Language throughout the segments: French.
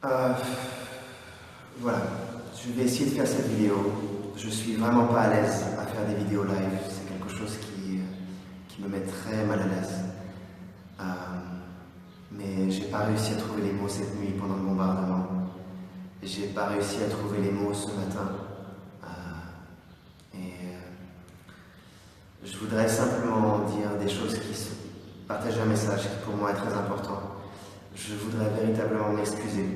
Euh, voilà, je vais essayer de faire cette vidéo. Je suis vraiment pas à l'aise à faire des vidéos live. C'est quelque chose qui me met très mal à l'aise. Euh, mais j'ai pas réussi à trouver les mots cette nuit pendant le bombardement. J'ai pas réussi à trouver les mots ce matin. Je voudrais simplement dire des choses partager un message qui pour moi est très important. Je voudrais véritablement m'excuser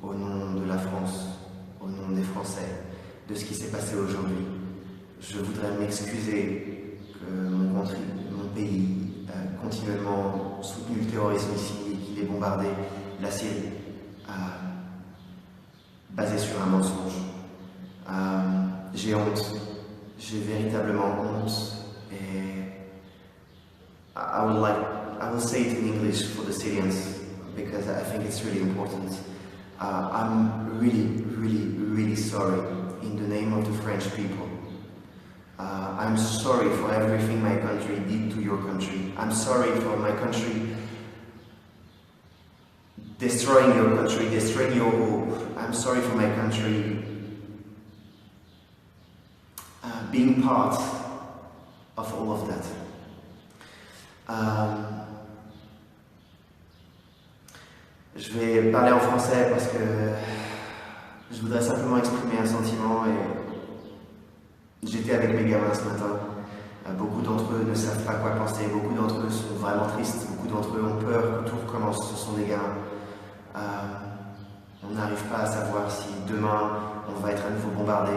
au nom de la France, au nom des Français, de ce qui s'est passé aujourd'hui. Je voudrais m'excuser que mon pays a continuellement soutenu le terrorisme ici et qu'il ait bombardé la Syrie, basé sur un mensonge. J'ai honte, j'ai véritablement honte. Et I will say it in English for the Syrians because I think it's really important. I'm really sorry in the name of the French people. I'm sorry for everything my country did to your country. I'm sorry for my country destroying your country, destroying your hope. I'm sorry for my country being part of all of that. Je vais parler en français parce que je voudrais simplement exprimer un sentiment et j'étais avec mes gamins ce matin. Beaucoup d'entre eux ne savent pas quoi penser, beaucoup d'entre eux sont vraiment tristes, beaucoup d'entre eux ont peur que tout recommence, ce sont des gamins. On n'arrive pas à savoir si demain on va être à nouveau bombardé.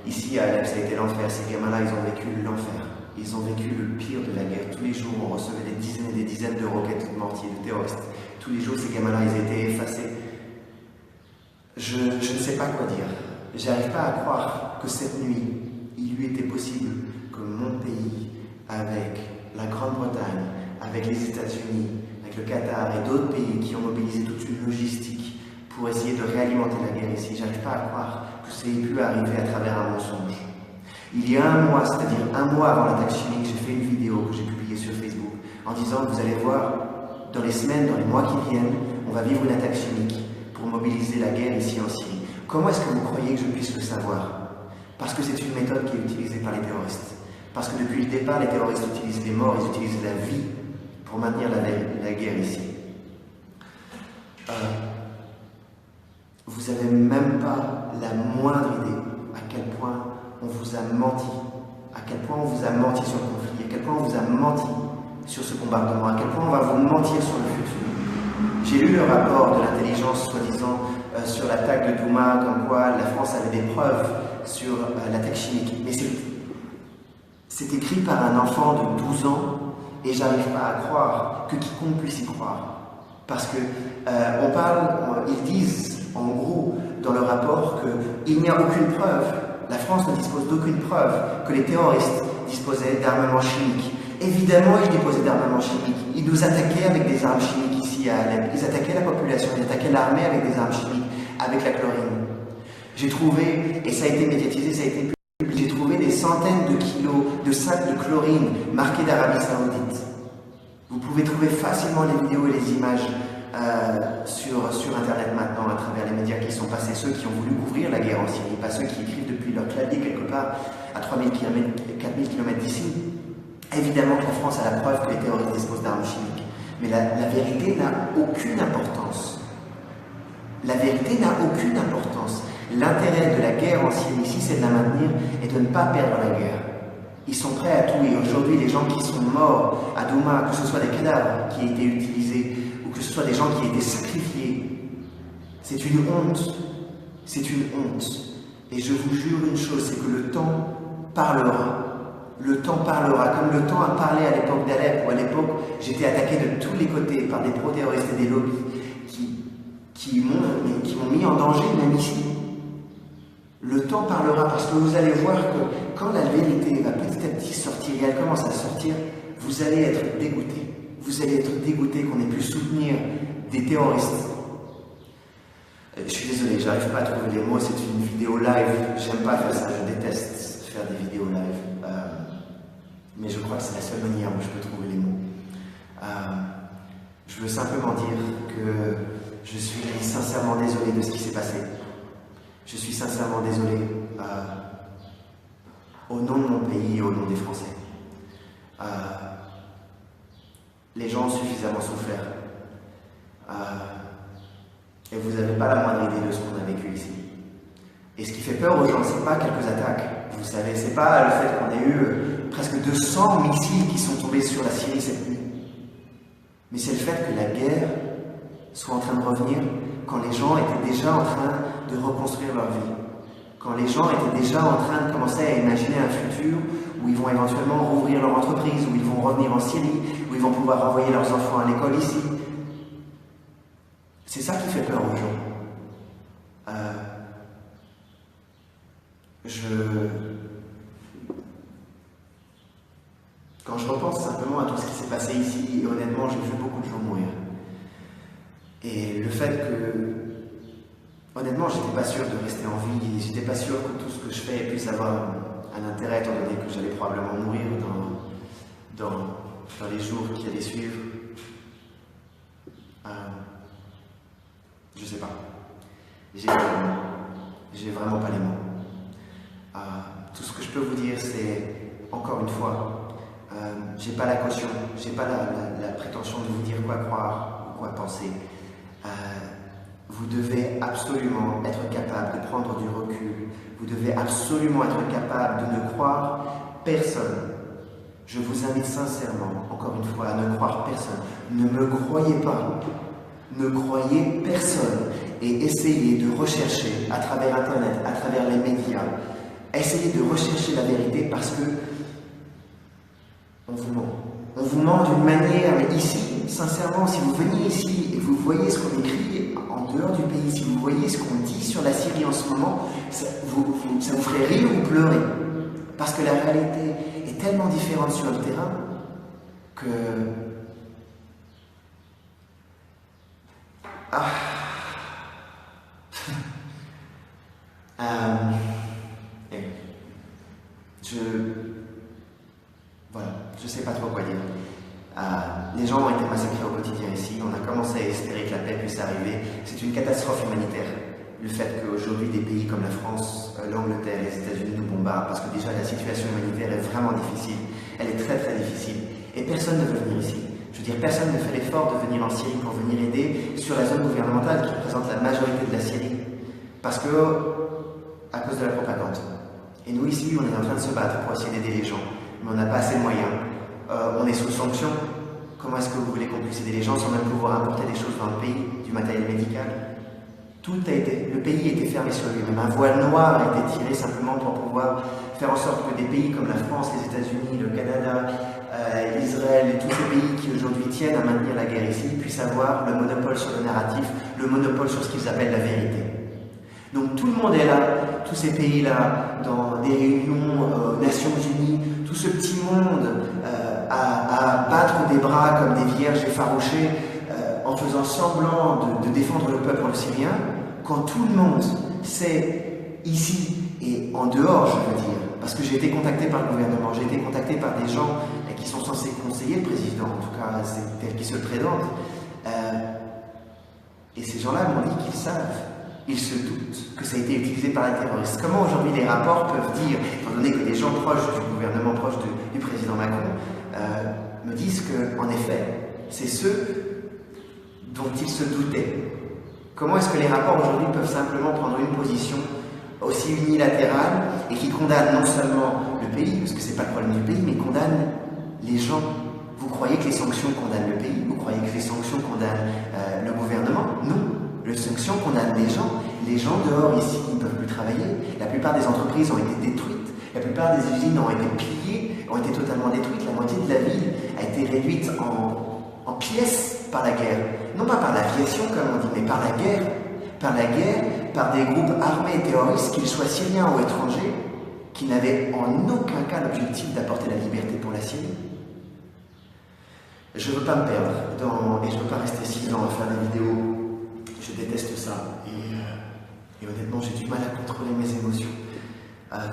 Ici à Alep, ça a été l'enfer, ces gamins-là ils ont vécu l'enfer. Ils ont vécu le pire de la guerre. Tous les jours, on recevait des dizaines et des dizaines de roquettes, de mortiers, de terroristes. Tous les jours, ces gamins-là, ils étaient effacés. Je ne sais pas quoi dire. J'arrive pas à croire que cette nuit, il lui était possible que mon pays, avec la Grande-Bretagne, avec les États-Unis, avec le Qatar et d'autres pays qui ont mobilisé toute une logistique pour essayer de réalimenter la guerre ici, j'arrive pas à croire que ça ait pu arriver à travers un mensonge. Il y a un mois, c'est-à-dire un mois avant l'attaque chimique, j'ai fait une vidéo que j'ai publiée sur Facebook en disant que vous allez voir, dans les semaines, dans les mois qui viennent, on va vivre une attaque chimique pour mobiliser la guerre ici en Syrie. Comment est-ce que vous croyez que je puisse le savoir? Parce que c'est une méthode qui est utilisée par les terroristes. Parce que depuis le départ, les terroristes utilisent les morts, ils utilisent la vie pour maintenir la guerre ici. Vous n'avez même pas la moindre idée à quel point on vous a menti, à quel point on vous a menti sur le conflit, à quel point on vous a menti sur ce bombardement, à quel point on va vous mentir sur le futur. J'ai lu le rapport de l'intelligence, soi-disant, sur l'attaque de Douma, comme quoi la France avait des preuves sur l'attaque chimique. Mais c'est écrit par un enfant de 12 ans, et j'arrive pas à croire que quiconque puisse y croire. Parce que ils disent, en gros, dans le rapport, qu'il n'y a aucune preuve. La France ne dispose d'aucune preuve que les terroristes disposaient d'armements chimiques. Évidemment, ils disposaient d'armements chimiques. Ils nous attaquaient avec des armes chimiques ici à Alep. Ils attaquaient la population, ils attaquaient l'armée avec des armes chimiques, avec la chlorine. J'ai trouvé, et ça a été médiatisé, ça a été publié, j'ai trouvé des centaines de kilos de sacs de chlorine marqués d'Arabie Saoudite. Vous pouvez trouver facilement les vidéos et les images sur Internet maintenant, à travers les médias qui sont passés, ceux qui ont voulu couvrir la guerre en Syrie, pas ceux qui écrivent depuis leur clavier quelque part à 3000 km, 4000 km d'ici. Évidemment que la France a la preuve que les terroristes disposent d'armes chimiques, mais la vérité n'a aucune importance. La vérité n'a aucune importance. L'intérêt de la guerre en Syrie ici, c'est de la maintenir et de ne pas perdre la guerre. Ils sont prêts à tout, et aujourd'hui, les gens qui sont morts à Douma, que ce soit des cadavres qui aient été utilisés, ou que ce soit des gens qui aient été sacrifiés, c'est une honte. C'est une honte. Et je vous jure une chose, c'est que le temps parlera. Le temps parlera, comme le temps a parlé à l'époque d'Alep, où à l'époque, j'étais attaqué de tous les côtés par des pro-terroristes et des lobbies qui m'ont mis en danger, même ici. Le temps parlera, parce que vous allez voir que quand la vérité va petit à petit sortir, et elle commence à sortir, vous allez être dégoûté. Vous allez être dégoûté qu'on ait pu soutenir des terroristes. Je suis désolé, j'arrive pas à trouver les mots, c'est une vidéo live, j'aime pas faire ça, je déteste faire des vidéos live. Mais je crois que c'est la seule manière où je peux trouver les mots. Je veux simplement dire que je suis sincèrement désolé désolé de ce qui s'est passé. Je suis sincèrement désolé au nom de mon pays et au nom des Français. Les gens ont suffisamment souffert. Et vous n'avez pas la moindre idée de ce qu'on a vécu ici. Et ce qui fait peur aux gens, ce n'est pas quelques attaques. Vous savez, ce n'est pas le fait qu'on ait eu presque 200 missiles qui sont tombés sur la Syrie cette nuit. Mais c'est le fait que la guerre soit en train de revenir quand les gens étaient déjà en train de reconstruire leur vie. Quand les gens étaient déjà en train de commencer à imaginer un futur où ils vont éventuellement rouvrir leur entreprise, où ils vont revenir en Syrie, où ils vont pouvoir envoyer leurs enfants à l'école ici. C'est ça qui fait peur aux gens. Quand je repense simplement à tout ce qui s'est passé ici, et honnêtement, j'ai vu beaucoup de gens mourir. Et le fait que, honnêtement, j'étais pas sûr de rester en vie, et j'étais pas sûr que tout ce que je fais puisse avoir un intérêt, étant donné que j'allais probablement mourir dans les jours qui allaient suivre. Je sais pas. J'ai vraiment pas les mots. Tout ce que je peux vous dire, c'est, encore une fois, j'ai pas la caution, j'ai pas la prétention de vous dire quoi croire ou quoi penser. Vous devez absolument être capable de prendre du recul. Vous devez absolument être capable de ne croire personne. Je vous invite sincèrement, encore une fois, à ne croire personne. Ne me croyez pas. Ne croyez personne. Et essayez de rechercher à travers Internet, à travers les médias. Essayez de rechercher la vérité parce que on vous ment. On vous ment d'une manière, mais ici, sincèrement, si vous veniez ici et vous voyez ce qu'on écrit en dehors du pays, si vous voyez ce qu'on dit sur la Syrie en ce moment, ça vous ferait rire ou pleurer. Parce que la réalité est tellement différente sur le terrain que... Voilà, je sais pas trop quoi dire. Les gens ont été massacrés au quotidien ici, on a commencé à espérer que la paix puisse arriver. C'est une catastrophe humanitaire. Le fait qu'aujourd'hui des pays comme la France, l'Angleterre, les États-Unis nous bombardent, parce que déjà la situation humanitaire est vraiment difficile. Elle est très très difficile. Et personne ne veut venir ici. Je veux dire, personne ne fait l'effort de venir en Syrie pour venir aider sur la zone gouvernementale qui représente la majorité de la Syrie. Parce que, à cause de la propagande. Et nous ici, on est en train de se battre pour essayer d'aider les gens. Mais on n'a pas assez de moyens. On est sous sanction. Comment est-ce que vous voulez qu'on puisse aider les gens sans même pouvoir importer des choses dans le pays, du matériel médical? Le pays a été fermé sur lui-même. Un voile noir a été tiré simplement pour pouvoir faire en sorte que des pays comme la France, les États-Unis, le Canada, Israël et tous ces pays qui aujourd'hui tiennent à maintenir la guerre ici puissent avoir le monopole sur le narratif, le monopole sur ce qu'ils appellent la vérité. Donc tout le monde est là, tous ces pays-là, dans des réunions aux Nations Unies, tout ce petit monde à battre des bras comme des vierges effarouchées en faisant semblant de défendre le peuple syrien, quand tout le monde sait ici et en dehors, je veux dire, parce que j'ai été contacté par le gouvernement, j'ai été contacté par des gens qui sont censés conseiller le président, en tout cas c'est tel qu'il se présente, et ces gens-là m'ont dit qu'ils savent. Ils se doutent que ça a été utilisé par les terroristes. Comment aujourd'hui les rapports peuvent dire, étant donné que des gens proches du gouvernement, proches du président Macron, me disent qu'en effet, c'est ceux dont ils se doutaient. Comment est-ce que les rapports aujourd'hui peuvent simplement prendre une position aussi unilatérale et qui condamne non seulement le pays, parce que c'est pas le problème du pays, mais condamne les gens? Vous croyez que les sanctions condamnent le pays? Vous croyez que les sanctions condamnent le gouvernement? Non. Les sanctions condamnent les gens dehors ici qui ne peuvent plus travailler. La plupart des entreprises ont été détruites, la plupart des usines ont été pillées, ont été totalement détruites, la moitié de la ville a été réduite en pièces par la guerre. Non pas par l'aviation comme on dit, mais par la guerre. Par la guerre, par des groupes armés et terroristes, qu'ils soient syriens ou étrangers, qui n'avaient en aucun cas l'objectif d'apporter la liberté pour la Syrie. Je ne veux pas me perdre et je ne veux pas rester 6 ans à faire des vidéos. Je déteste ça et honnêtement j'ai du mal à contrôler mes émotions.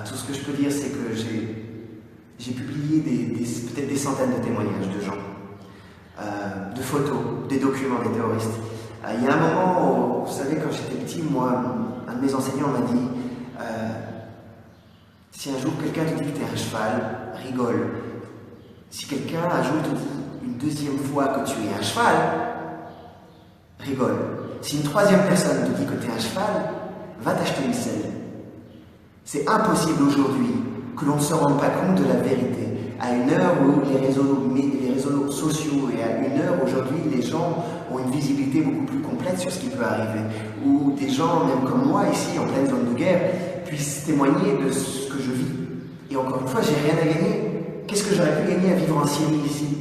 Tout ce que je peux dire c'est que j'ai publié peut-être des centaines de témoignages de gens, de photos, des documents des terroristes. Il y a un moment où, vous savez, quand j'étais petit, Un de mes enseignants m'a dit, si un jour quelqu'un te dit que tu es un cheval, rigole. Si quelqu'un un jour te dit une deuxième fois que tu es un cheval, rigole. Si une troisième personne te dit que tu es un cheval, va t'acheter une selle. C'est impossible aujourd'hui que l'on ne se rende pas compte de la vérité. À une heure où les réseaux sociaux et à une heure aujourd'hui, les gens ont une visibilité beaucoup plus complète sur ce qui peut arriver. Où des gens, même comme moi, ici, en pleine zone de guerre, puissent témoigner de ce que je vis. Et encore une fois, j'ai rien à gagner. Qu'est-ce que j'aurais pu gagner à vivre en Syrie ici?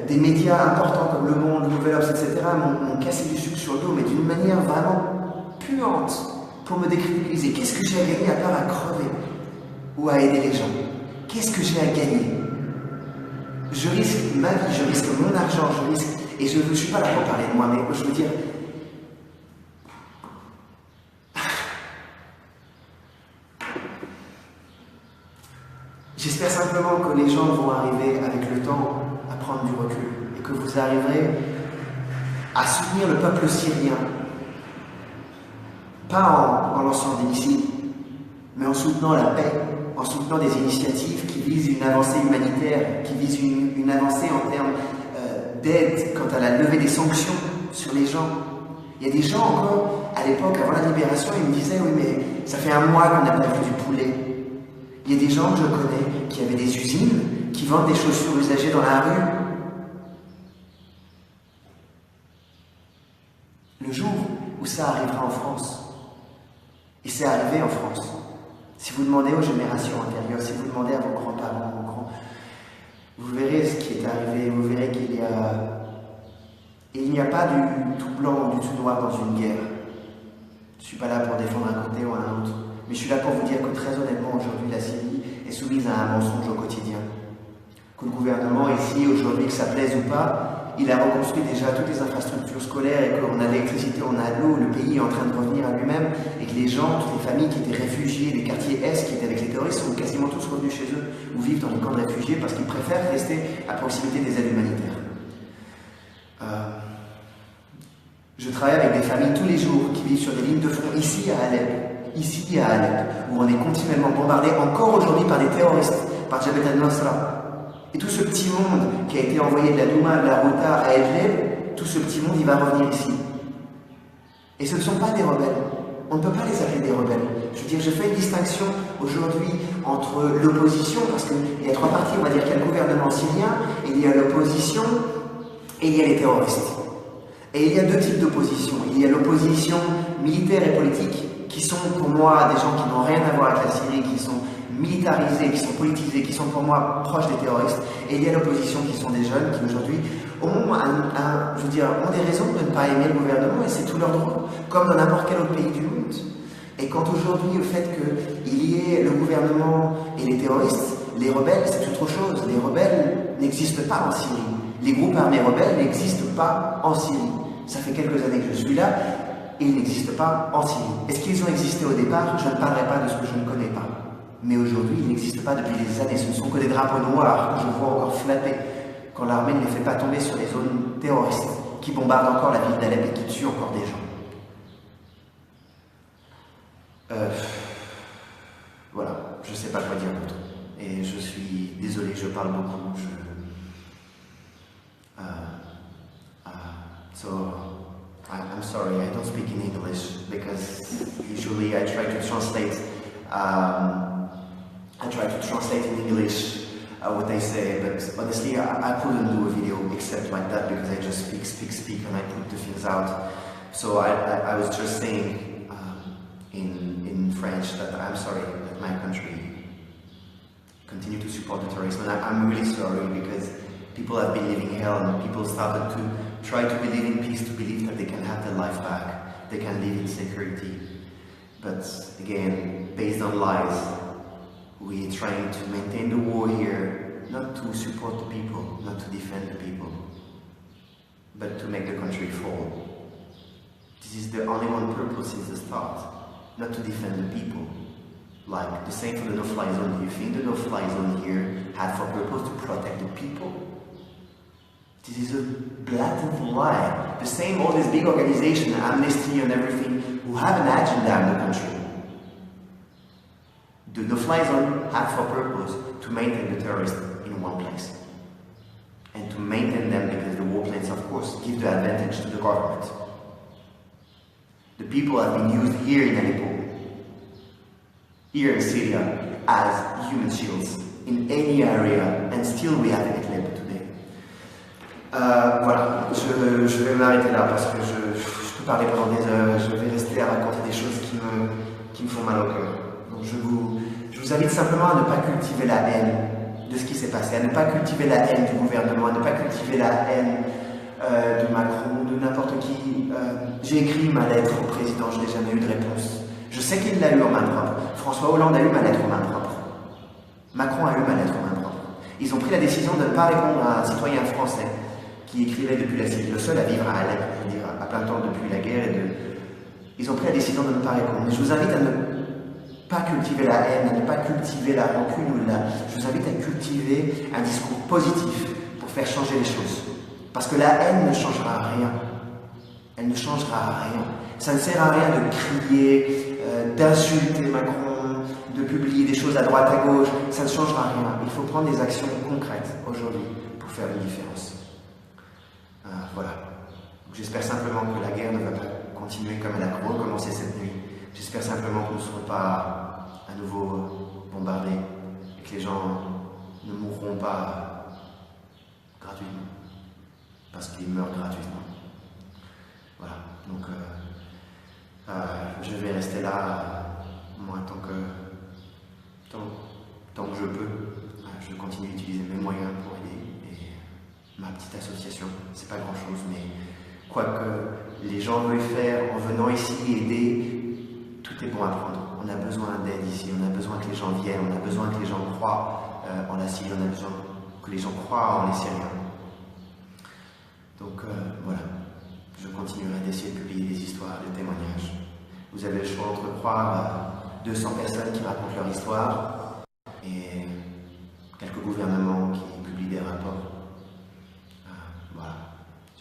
Des médias importants comme Le Monde, Nouvel Obs, etc. m'ont cassé du sucre sur le dos, mais d'une manière vraiment puante pour me décrédibiliser. Qu'est-ce que j'ai à gagner à part à crever ou à aider les gens? Qu'est-ce que j'ai à gagner? Je risque ma vie, je risque mon argent, je risque... Et je ne suis pas là pour parler de moi, mais je veux dire... J'espère simplement que les gens vont arriver avec le temps à prendre du recul et que vous arriverez à soutenir le peuple syrien, pas en lançant des missiles, mais en soutenant la paix, en soutenant des initiatives qui visent une avancée humanitaire, qui visent une avancée en termes d'aide quant à la levée des sanctions sur les gens. Il y a des gens encore, à l'époque, avant la libération, ils me disaient « Oui, mais ça fait un mois qu'on n'a pas vu du poulet. » Il y a des gens que je connais qui avaient des usines, qui vendent des chaussures usagées dans la rue. Le jour où ça arrivera en France, et c'est arrivé en France, si vous demandez aux générations antérieures, si vous demandez à vos grands-parents, vous verrez ce qui est arrivé, vous verrez qu'il n'y a pas du tout blanc ou du tout noir dans une guerre. Je ne suis pas là pour défendre un côté ou un autre, mais je suis là pour vous dire que très honnêtement, aujourd'hui, la Syrie est soumise à un mensonge au quotidien. Que le gouvernement ici, aujourd'hui, que ça plaise ou pas, il a reconstruit déjà toutes les infrastructures scolaires et qu'on a de l'électricité, on a de l'eau, le pays est en train de revenir à lui-même et que les gens, toutes les familles qui étaient réfugiées, les quartiers Est qui étaient avec les terroristes sont quasiment tous revenus chez eux ou vivent dans les camps de réfugiés parce qu'ils préfèrent rester à proximité des aides humanitaires. Je travaille avec des familles tous les jours qui vivent sur des lignes de front ici à Alep, où on est continuellement bombardé encore aujourd'hui par des terroristes, par Jabhat al-Nusra. Et tout ce petit monde qui a été envoyé de la Douma, de la Ghouta à Idlib, tout ce petit monde, il va revenir ici. Et ce ne sont pas des rebelles. On ne peut pas les appeler des rebelles. Je veux dire, je fais une distinction aujourd'hui entre l'opposition, parce qu'il y a trois parties, on va dire qu'il y a le gouvernement syrien, il y a l'opposition et il y a les terroristes. Et il y a deux types d'opposition. Il y a l'opposition militaire et politique, qui sont pour moi des gens qui n'ont rien à voir avec la Syrie, qui sont militarisés, qui sont politisés, qui sont pour moi proches des terroristes. Et il y a l'opposition qui sont des jeunes qui aujourd'hui ont, ont des raisons de ne pas aimer le gouvernement et c'est tout leur droit, comme dans n'importe quel autre pays du monde. Et quant aujourd'hui au fait qu'il y ait le gouvernement et les terroristes, les rebelles c'est autre chose. Les rebelles n'existent pas en Syrie. Les groupes armés rebelles n'existent pas en Syrie. Ça fait quelques années que je suis là et ils n'existent pas en Syrie. Est-ce qu'ils ont existé au départ? Je ne parlerai pas de ce que je ne connais pas. Mais aujourd'hui, ils n'existent pas depuis des années. Ce ne sont que des drapeaux noirs que je vois encore flapper quand l'armée ne les fait pas tomber sur les zones terroristes qui bombardent encore la ville d'Alep et qui tuent encore des gens. Voilà, je ne sais pas quoi dire d'autre. Et je suis désolé, je parle beaucoup. I'm sorry, I don't speak in English because usually I try to translate. I try to translate in English what they say, but honestly, I couldn't do a video except like that because I just speak, and I put the things out. So I was just saying in French that I'm sorry that my country continue to support the terrorism, and I'm really sorry because people have been living hell, and people started to try to believe in peace, to believe that they can have their life back, they can live in security. But again, based on lies, we're trying to maintain the war here, not to support the people, not to defend the people, but to make the country fall. This is the only one purpose since the start, not to defend the people. Like the same for the no-fly zone. Do you think the no-fly zone here had for purpose to protect the people? This is a blatant lie. The same, all these big organizations, Amnesty and everything, who have an agenda in the country. The no-fly zone had for purpose to maintain the terrorists in one place. And to maintain them because the warplanes, of course, give the advantage to the government. The people have been used here in Aleppo, here in Syria, as human shields in any area, and still we have Idlib today. Voilà, je vais m'arrêter là parce que je peux parler pendant des heures, je vais rester à raconter des choses qui me font mal au cœur. Donc je vous invite simplement à ne pas cultiver la haine de ce qui s'est passé, à ne pas cultiver la haine du gouvernement, à ne pas cultiver la haine de Macron, de n'importe qui. J'ai écrit ma lettre au président, je n'ai jamais eu de réponse. Je sais qu'il l'a eu en main propre. François Hollande a eu ma lettre en main propre. Macron a eu ma lettre en main propre. Ils ont pris la décision de ne pas répondre à un citoyen français qui écrivait depuis la Syrie, le seul à vivre à Alep, je veux dire, à plein temps depuis la guerre. Ils ont pris la décision de ne pas répondre. Je vous invite à ne pas cultiver la haine, à ne pas cultiver la rancune. Je vous invite à cultiver un discours positif pour faire changer les choses. Parce que la haine ne changera rien. Elle ne changera rien. Ça ne sert à rien de crier, d'insulter Macron, de publier des choses à droite, à gauche. Ça ne changera rien. Il faut prendre des actions concrètes aujourd'hui pour faire une différence. Voilà. J'espère simplement que la guerre ne va pas continuer comme elle a recommencé cette nuit. J'espère simplement que nous ne serons pas à nouveau bombardés et que les gens ne mourront pas gratuitement. Parce qu'ils meurent gratuitement. Voilà, donc je vais rester là, moi, tant que je peux. Je continue d'utiliser mes moyens pour aider. Et ma petite association, c'est pas grand chose, mais quoi que les gens veuillent faire en venant ici aider, tout est bon à prendre. On a besoin d'aide ici, on a besoin que les gens viennent, on a besoin que les gens croient en la Syrie, on a besoin que les gens croient en les Syriens. Donc voilà, je continuerai d'essayer de publier des histoires, des témoignages. Vous avez le choix entre croire 200 personnes qui racontent leur histoire et quelques gouvernements qui publient des rapports. Voilà,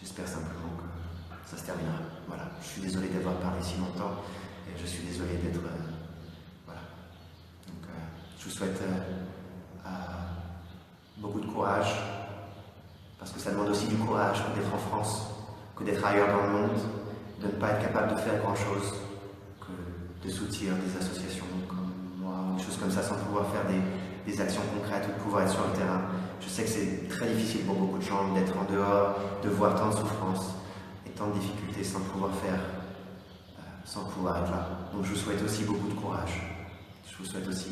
j'espère simplement que ça se terminera. Voilà, je suis désolé d'avoir parlé si longtemps et je suis désolé d'être... voilà. Donc je vous souhaite beaucoup de courage. Parce que ça demande aussi du courage que d'être en France, que d'être ailleurs dans le monde, de ne pas être capable de faire grand-chose, que de soutenir des associations comme moi, ou des choses comme ça, sans pouvoir faire des actions concrètes ou de pouvoir être sur le terrain. Je sais que c'est très difficile pour beaucoup de gens d'être en dehors, de voir tant de souffrances et tant de difficultés sans pouvoir faire, sans pouvoir être là. Donc je vous souhaite aussi beaucoup de courage. Je vous souhaite aussi